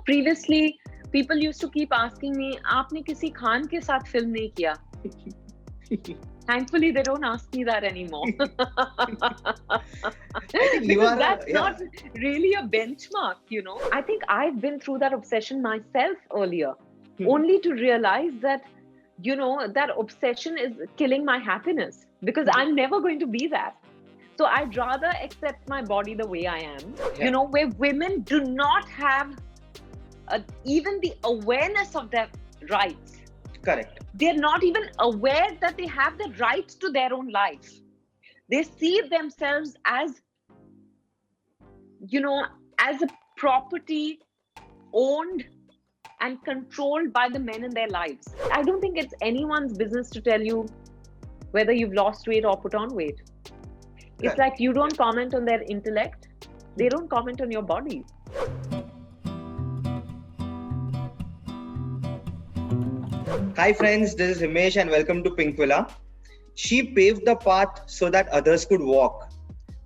Previously people used to keep asking me, "आपने किसी खान के साथ film नहीं किया?" Thankfully, they don't ask me that anymore. I think you Because are that's not really a benchmark. I think I've been through that obsession myself earlier, only to realize that, that obsession is killing my happiness because I'm never going to be that. So I'd rather accept my body the way I am, where women do not have even the awareness of their rights. Correct. They're not even aware that they have the right to their own life. They see themselves as, as a property owned and controlled by the men in their lives. I don't think it's anyone's business to tell you whether you've lost weight or put on weight. It's like you don't comment on their intellect. They don't comment on your body. Hi friends, this is Himesh and welcome to Pinkvilla. She paved the path so that others could walk.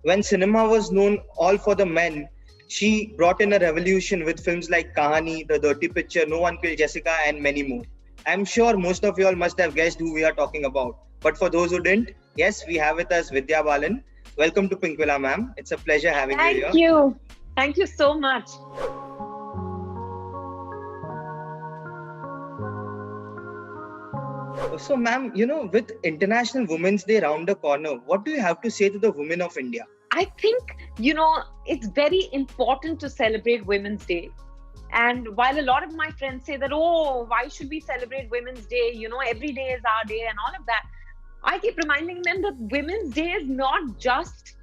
When cinema was known all for the men, she brought in a revolution with films like Kahani, The Dirty Picture, No One Killed Jessica and many more. I'm sure most of you all must have guessed who we are talking about. But for those who didn't, yes, we have with us Vidya Balan. Welcome to Pinkvilla, ma'am. It's a pleasure having you here. Thank you. Thank you so much. So, ma'am, with International Women's Day round the corner, what do you have to say to the women of India? I think, it's very important to celebrate Women's Day. And while a lot of my friends say that, oh, why should we celebrate Women's Day? Every day is our day and all of that. I keep reminding them that Women's Day is not just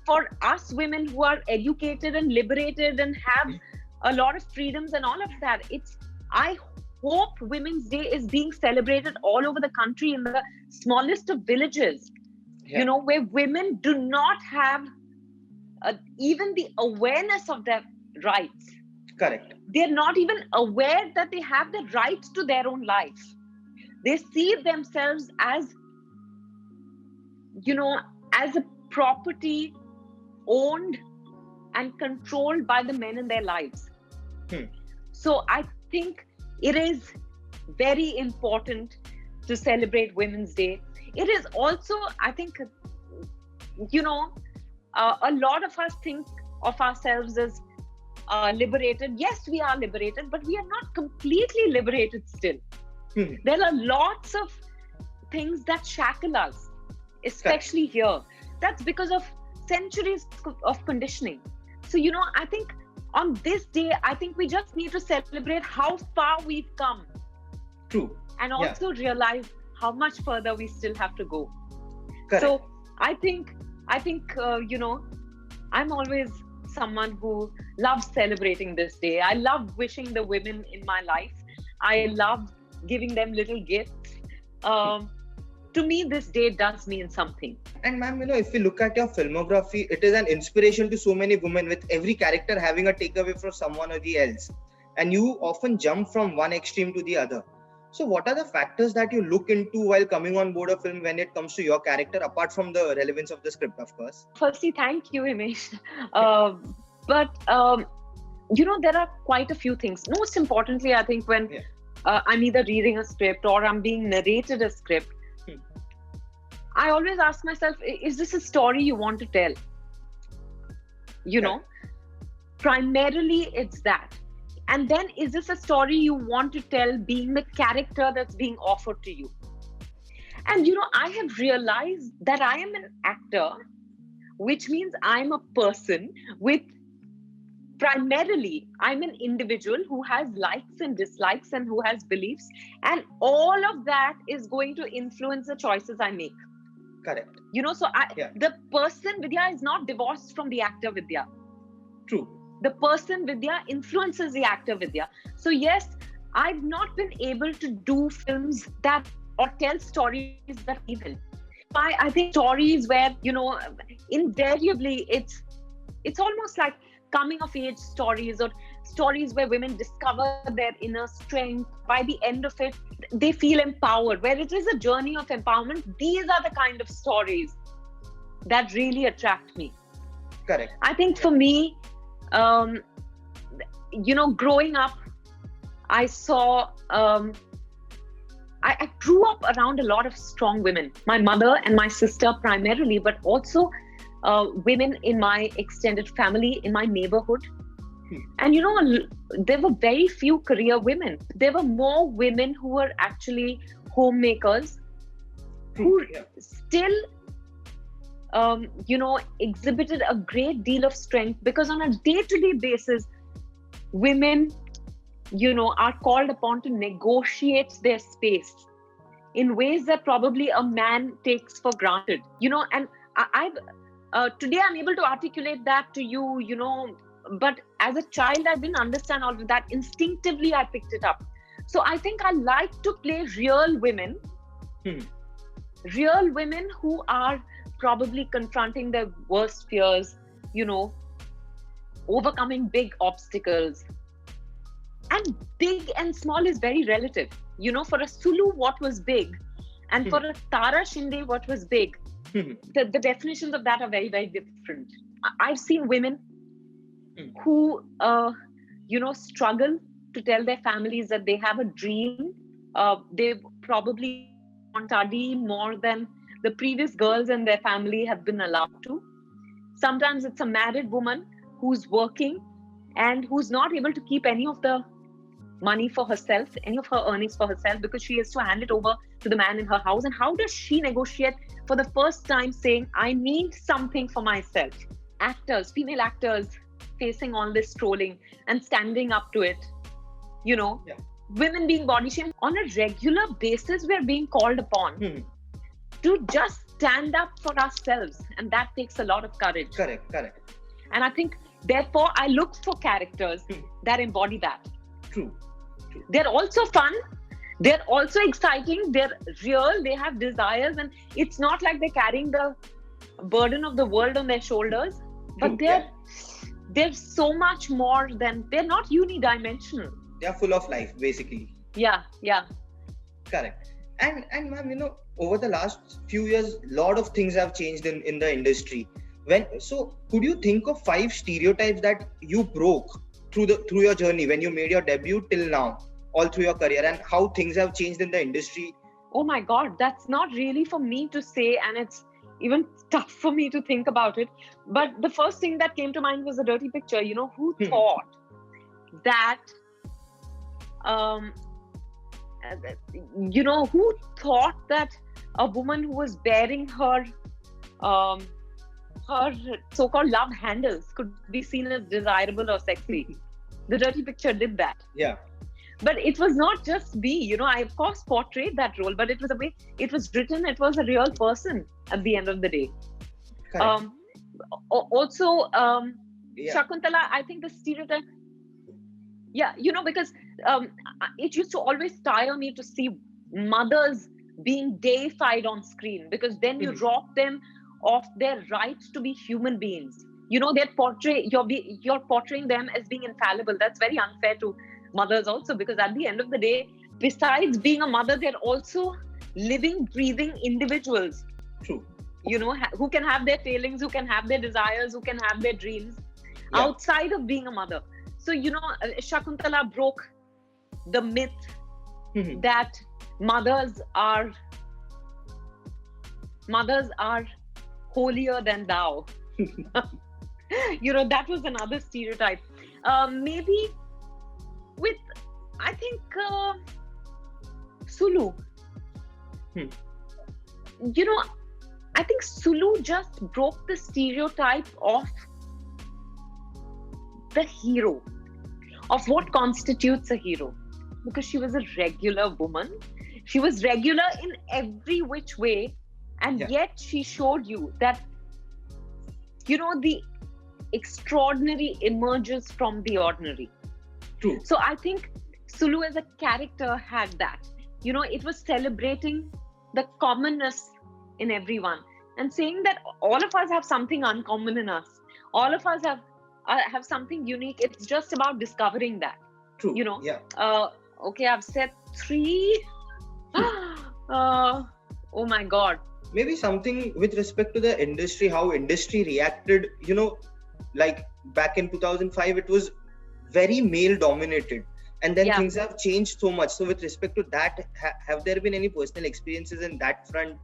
for us women who are educated and liberated and have a lot of freedoms and all of that. I hope Women's Day is being celebrated all over the country in the smallest of villages, where women do not have even the awareness of their rights. Correct. They're not even aware that they have the right to their own life. They see themselves as, as a property owned and controlled by the men in their lives. So I think it is very important to celebrate Women's Day. It is also, I think, a lot of us think of ourselves as liberated. Yes, we are liberated, but we are not completely liberated still. There are lots of things that shackle us, especially here. That's because of centuries of conditioning. So, I think on this day, I think we just need to celebrate how far we've come. True. And also realize how much further we still have to go. Correct. So I think, I'm always someone who loves celebrating this day. I love wishing the women in my life. I love giving them little gifts. To me, this day does mean something. And ma'am, if you look at your filmography, it is an inspiration to so many women, with every character having a takeaway from someone or the else. And you often jump from one extreme to the other. So what are the factors that you look into while coming on board a film when it comes to your character, apart from the relevance of the script, of course? Firstly, thank you, Himesh. But there are quite a few things. Most importantly, I think when I'm either reading a script or I'm being narrated a script, I always ask myself, is this a story you want to tell? Primarily it's that. And then, is this a story you want to tell being the character that's being offered to you? And, I have realized that I am an actor, which means I'm a person with, primarily, I'm an individual who has likes and dislikes and who has beliefs. And all of that is going to influence the choices I make. Correct. So the person Vidya is not divorced from the actor Vidya. True. The person Vidya influences the actor Vidya. So yes, I've not been able to do films that or tell stories that even. I think stories where, invariably it's almost like coming of age stories or stories where women discover their inner strength. By the end of it, they feel empowered. Where it is a journey of empowerment, these are the kind of stories that really attract me. Correct. I think for me, growing up, I saw, I grew up around a lot of strong women, my mother and my sister primarily, but also women in my extended family, in my neighborhood. And there were very few career women. There were more women who were actually homemakers, who still, exhibited a great deal of strength, because on a day-to-day basis, women, are called upon to negotiate their space in ways that probably a man takes for granted. And today I'm able to articulate that to you, but as a child, I didn't understand all of that. Instinctively, I picked it up. So I think I like to play real women who are probably confronting their worst fears, overcoming big obstacles. And big and small is very relative. For a Sulu, what was big? And for a Tara Shinde, what was big? The definitions of that are very, very different. I've seen women who, struggle to tell their families that they have a dream. They probably want to study more than the previous girls in their family have been allowed to. Sometimes it's a married woman who's working and who's not able to keep any of the money for herself, any of her earnings for herself, because she has to hand it over to the man in her house. And how does she negotiate for the first time saying, I need something for myself? Actors, female actors, facing all this trolling and standing up to it, women being body shamed on a regular basis. We're being called upon to just stand up for ourselves, and that takes a lot of courage. Correct. And I think therefore I look for characters that embody that. True. They're also fun, they're also exciting, they're real, they have desires, and it's not like they're carrying the burden of the world on their shoulders, but they're so much more than, they're not unidimensional. They're full of life, basically. Yeah. Correct. And ma'am, over the last few years, a lot of things have changed in the industry. So could you think of 5 stereotypes that you broke through your journey, when you made your debut till now, all through your career, and how things have changed in the industry? Oh my God, that's not really for me to say, and it's even tough for me to think about it. But the first thing that came to mind was a dirty picture. Who thought that, who thought that a woman who was bearing her so-called love handles could be seen as desirable or sexy? The dirty picture did that. Yeah. But it was not just me, I of course portrayed that role, but it was the way it was written. It was a real person at the end of the day. Also, Shakuntala, I think the stereotype, because it used to always tire me to see mothers being deified on screen, because then you rob them of their right to be human beings. You're portraying them as being infallible. That's very unfair to mothers also, because at the end of the day, besides being a mother, they're also living, breathing individuals. True. Who can have their failings, who can have their desires, who can have their dreams outside of being a mother. So, Shakuntala broke the myth that mothers are holier than thou. That was another stereotype. Maybe with, I think, Sulu. I think Sulu just broke the stereotype of the hero, of what constitutes a hero. Because she was a regular woman. She was regular in every which way. And yet she showed you that, the extraordinary emerges from the ordinary. True. So I think Sulu as a character had that. It was celebrating the commonness in everyone and saying that all of us have something uncommon in us. All of us have something unique. It's just about discovering that. True. Okay, I've said 3. Oh my God. Maybe something with respect to the industry, how industry reacted, like back in 2005, it was very male dominated, and then Yeah. things have changed so much. So with respect to that, have there been any personal experiences in that front,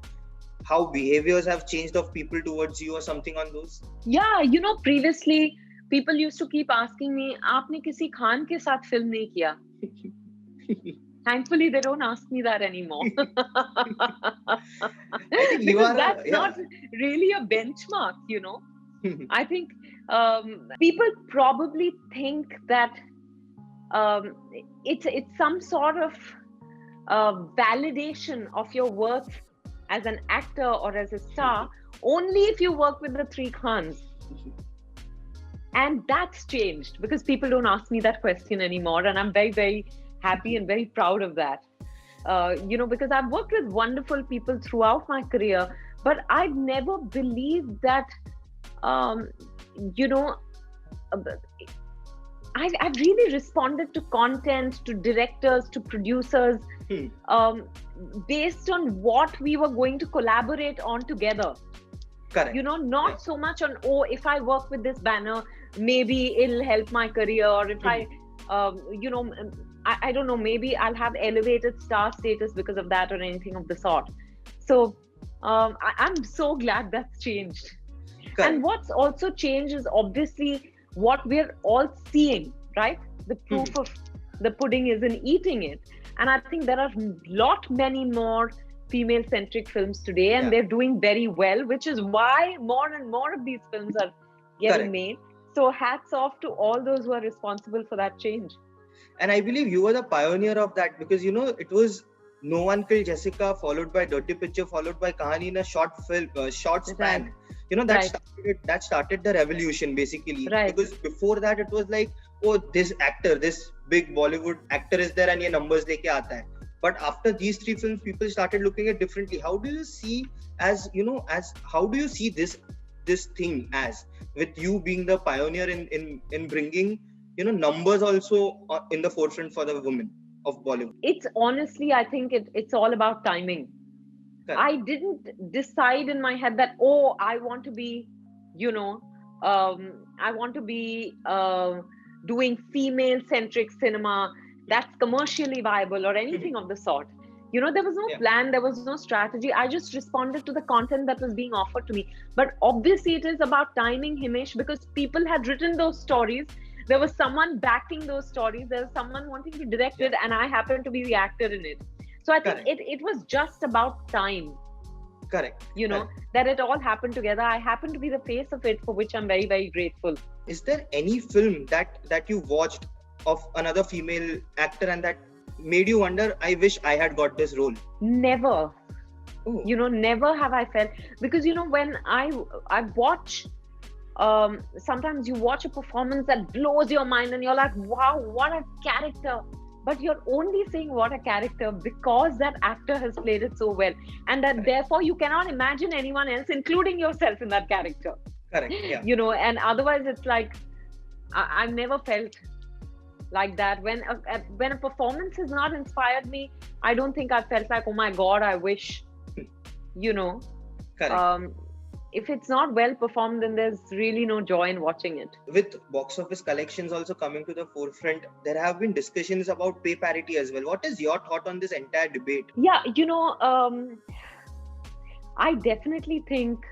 how behaviors have changed of people towards you or something on those? Yeah, previously people used to keep asking me, "आपने किसी खान के साथ film नहीं किया?" Thankfully, they don't ask me that anymore. I think you Because are that's yeah. not really a benchmark, I think people probably think that um, it's some sort of validation of your worth as an actor or as a star only if you work with the three Khans. And that's changed because people don't ask me that question anymore. And I'm very, very happy and very proud of that. Because I've worked with wonderful people throughout my career, but I've never believed that, um, you know, I've really responded to content, to directors, to producers, based on what we were going to collaborate on together. Correct. Not so much on, if I work with this banner, maybe it'll help my career, or if I don't know, maybe I'll have elevated star status because of that or anything of the sort. So I'm so glad that's changed. Correct. And what's also changed is obviously what we're all seeing, right? The proof of the pudding is in eating it. And I think there are many more female-centric films today, and they're doing very well, which is why more and more of these films are getting made. So hats off to all those who are responsible for that change. And I believe you were the pioneer of that, because it was No One Killed Jessica, followed by Dirty Picture, followed by Kahani in a short film, short span. That started the revolution basically. Right. Because before that it was like, this actor, this big Bollywood actor is there and ye numbers leke aata hai. But after these three films, people started looking at differently. How do you see how do you see this thing as, with you being the pioneer in bringing numbers also in the forefront for the women of Bollywood? It's honestly, I think it's all about timing. Correct. I didn't decide in my head that, I want to be, I want to be doing female-centric cinema that's commercially viable or anything of the sort. There was no plan, there was no strategy. I just responded to the content that was being offered to me. But obviously it is about timing, Himesh, because people had written those stories. There was someone backing those stories. There was someone wanting to direct it, and I happened to be the actor in it. So I think it was just about time. Correct. That it all happened together. I happened to be the face of it, for which I'm very, very grateful. Is there any film that you watched of another female actor and that made you wonder, I wish I had got this role? Never. Never have I felt, because when I watch, sometimes you watch a performance that blows your mind and you're like, wow, what a character. But you're only saying what a character because that actor has played it so well, and that therefore you cannot imagine anyone else, including yourself, in that character. Correct. Yeah. And otherwise it's like, I've never felt like that. When a performance has not inspired me, I don't think I felt like, oh my God, I wish, Correct. If it's not well performed, then there's really no joy in watching it. With box office collections also coming to the forefront, there have been discussions about pay parity as well. What is your thought on this entire debate? Yeah, I definitely think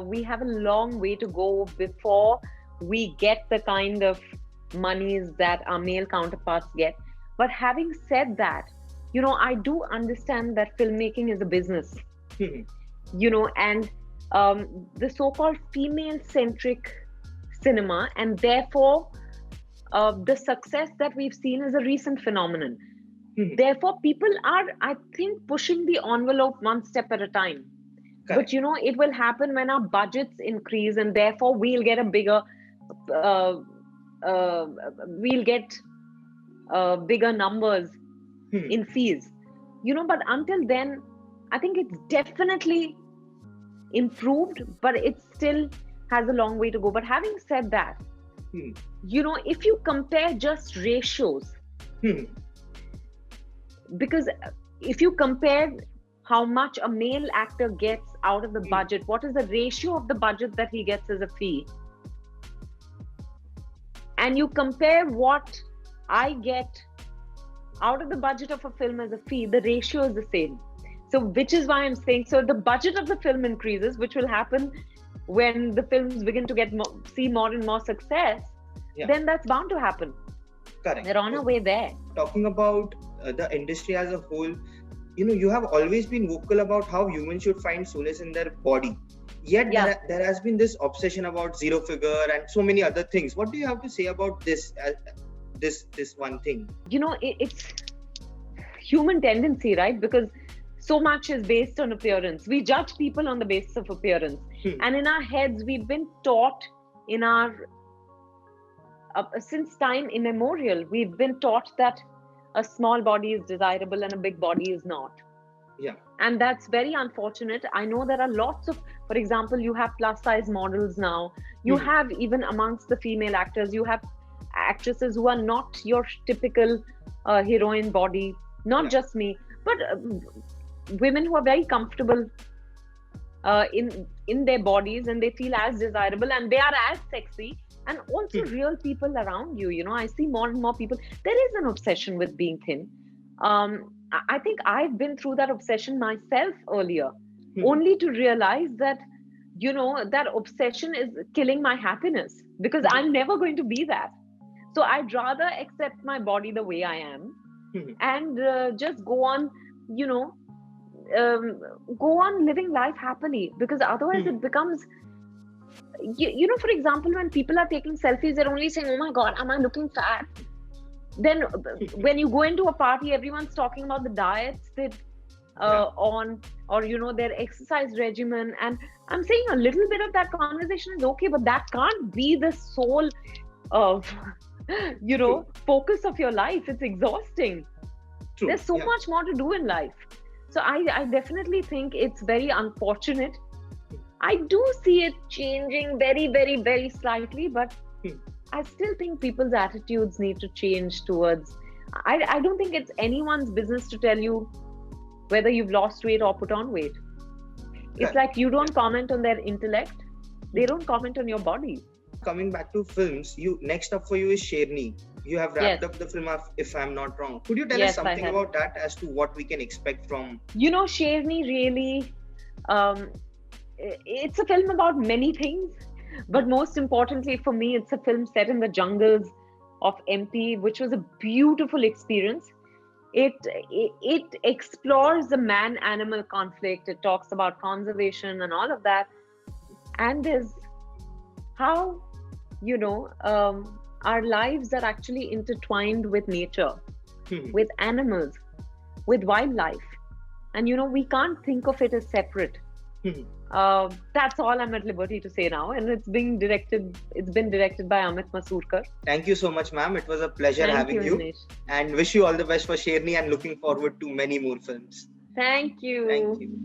we have a long way to go before we get the kind of monies that our male counterparts get. But having said that, I do understand that filmmaking is a business. And the so-called female-centric cinema, and therefore the success that we've seen is a recent phenomenon. Therefore, people are, I think, pushing the envelope one step at a time. Correct. But it will happen when our budgets increase, and therefore we'll get a bigger bigger numbers in fees. But until then, I think it's definitely improved, but it still has a long way to go. But having said that, if you compare just ratios, because if you compare how much a male actor gets out of the budget, what is the ratio of the budget that he gets as a fee, and you compare what I get out of the budget of a film as a fee, the ratio is the same. So, which is why I'm saying, so the budget of the film increases, which will happen when the films begin to see more and more success. Yeah. Then that's bound to happen. Correct. They're on a way there. Talking about the industry as a whole, you have always been vocal about how humans should find solace in their body. Yet there has been this obsession about zero figure and so many other things. What do you have to say about this one thing? It's human tendency, right? Because so much is based on appearance. We judge people on the basis of appearance. And in our heads, we've been taught since time immemorial, we've been taught that a small body is desirable and a big body is not. Yeah. And that's very unfortunate. I know there are lots of, for example, you have plus size models now. You have, even amongst the female actors, you have actresses who are not your typical heroine body. Not just me, but women who are very comfortable in their bodies, and they feel as desirable and they are as sexy. And also real people around you. I see more and more people. There is an obsession with being thin. I think I've been through that obsession myself earlier, only to realize that, that obsession is killing my happiness, because I'm never going to be that. So I'd rather accept my body the way I am and just go on, go on living life happily, because otherwise it becomes, for example, when people are taking selfies, they're only saying, oh my God, am I looking fat? Then when you go into a party, everyone's talking about the diets that on, or, their exercise regimen. And I'm saying a little bit of that conversation is okay, but that can't be the sole of, focus of your life. It's exhausting. True. There's so much more to do in life. So I definitely think it's very unfortunate. I do see it changing very, very, very slightly, but I still think people's attitudes need to change towards, I don't think it's anyone's business to tell you whether you've lost weight or put on weight. It's like you don't comment on their intellect, they don't comment on your body. Coming back to films, next up for you is Sherni. You have wrapped up the film, if I'm not wrong. Could you tell us something about that as to what we can expect from? Sherni really, it's a film about many things, but most importantly for me, it's a film set in the jungles of MP, which was a beautiful experience. It explores the man-animal conflict. It talks about conservation and all of that, and is how our lives are actually intertwined with nature, with animals, with wildlife, and we can't think of it as separate. That's all I'm at liberty to say now, and it's been directed by Amit Masurkar. Thank you so much, ma'am. It was a pleasure having you, and wish you all the best for Sherni, and looking forward to many more films. Thank you. Thank you.